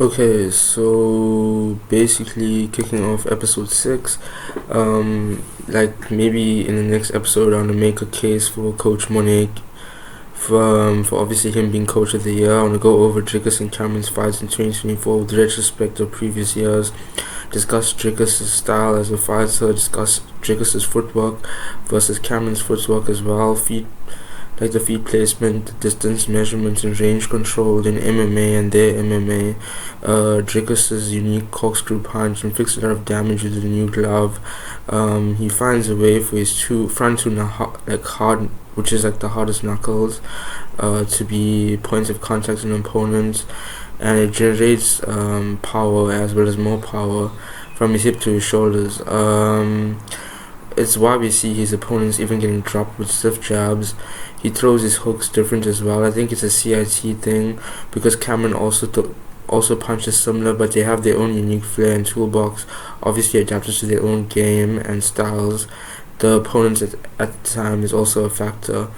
Okay, so basically kicking off episode 6, like maybe in the next episode I want to make a case for Coach Morne for obviously him being Coach of the Year. I want to go over Dricus and Cameron's fights in 2024 with retrospect of previous years, discuss Dricus' style as a fighter, discuss Dricus' footwork versus Cameron's footwork as well, the feet placement, the distance measurements, and range control in MMA and their MMA. Dricus' unique corkscrew punch inflicts a lot of damage with the new glove. He finds a way for his front two hard, which is like the hardest knuckles, to be points of contact in opponents, and it generates power as well as more power from his hip to his shoulders. It's why we see his opponents even getting dropped with stiff jabs. He throws his hooks different as well. I think it's a CIT thing because Cameron also punches similar, but they have their own unique flair and toolbox, obviously adapted to their own game and styles. The opponents at the time is also a factor.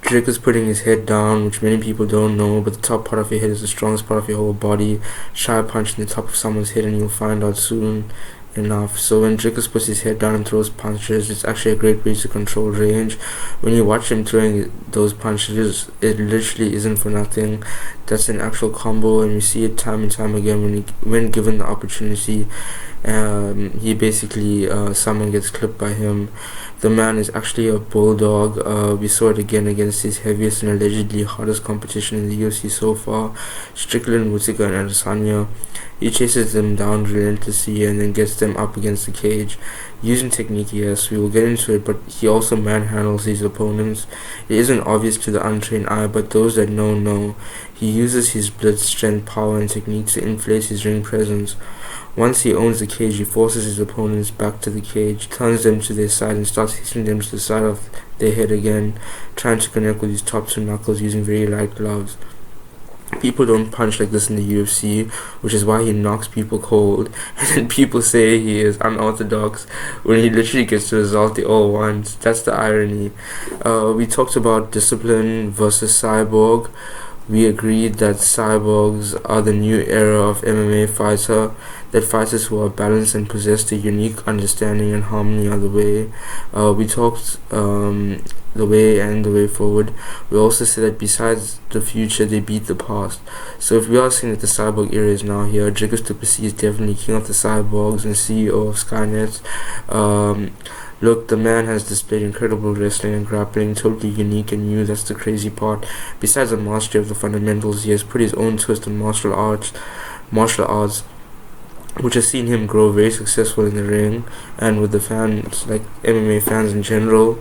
Drake is putting his head down, which many people don't know, but the top part of your head is the strongest part of your whole body. Try a punch in the top of someone's head and you'll find out soon enough. So when Dricus puts his head down and throws punches, it's actually a great way to control range. When you watch him throwing those punches, it literally isn't for nothing. That's an actual combo, and we see it time and time again when given the opportunity. He basically someone gets clipped by him. The man is actually a bulldog. We saw it again against his heaviest and allegedly hardest competition in the UFC so far, Strickland, Whittaker, and Adesanya. He chases them down relentlessly and then gets them up against the cage. Using technique, yes, we will get into it, but he also manhandles his opponents. It isn't obvious to the untrained eye, but those that know. He uses his blitz strength, power, and technique to inflate his ring presence. Once he owns the cage, he forces his opponents back to the cage, turns them to their side, and starts hitting them to the side of their head again, trying to connect with his top two knuckles using very light gloves. People don't punch like this in the UFC, which is why he knocks people cold. And then people say he is unorthodox when he literally gets the result they all want. That's the irony. We talked about discipline versus cyborg. We agreed that cyborgs are the new era of MMA fighter, that fighters who are balanced and possess a unique understanding and harmony are the way. We talked the way and the way forward. We also said that besides the future, they beat the past. So if we are saying that the cyborg era is now here, Dricus du Plessis is definitely king of the cyborgs and CEO of Skynet. Look, the man has displayed incredible wrestling and grappling, totally unique and new. That's the crazy part. Besides the mastery of the fundamentals, he has put his own twist on martial arts, which has seen him grow very successful in the ring and with the fans, like MMA fans in general,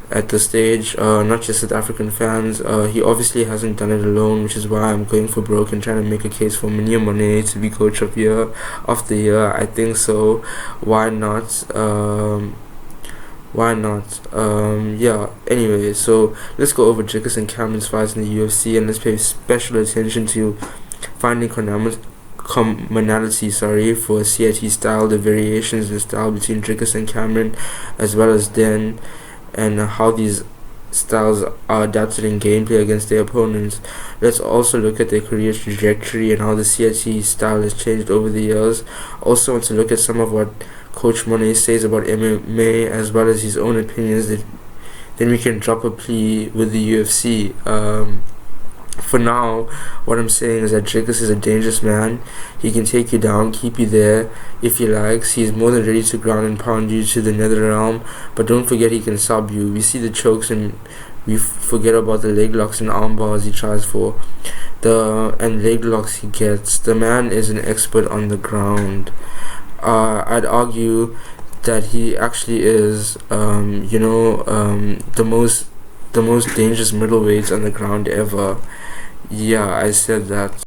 at the stage, not just with African fans. He obviously hasn't done it alone, which is why I'm going for broke and trying to make a case for Morne to be Coach of the Year. I think so. Why not? Yeah, anyway, so let's go over Dricus and Cameron's fights in the UFC, and let's pay special attention to finding commonality for CIT style, the variations in style between Dricus and Cameron, as well as Den, and how these styles are adapted in gameplay against their opponents. Let's also look at their career trajectory and how the CIT style has changed over the years. Also want to look at some of what Coach Morne says about MMA as well as his own opinions. Then we can drop a plea with the UFC. For now, what I'm saying is that Dricus is a dangerous man. He can take you down, keep you there if he likes. He's more than ready to ground and pound you to the nether realm. But don't forget he can sub you. We see the chokes and we forget about the leg locks and arm bars he tries for. And leg locks he gets. The man is an expert on the ground. I'd argue that he actually is, the most dangerous middleweight on the ground ever. Yeah, I said that.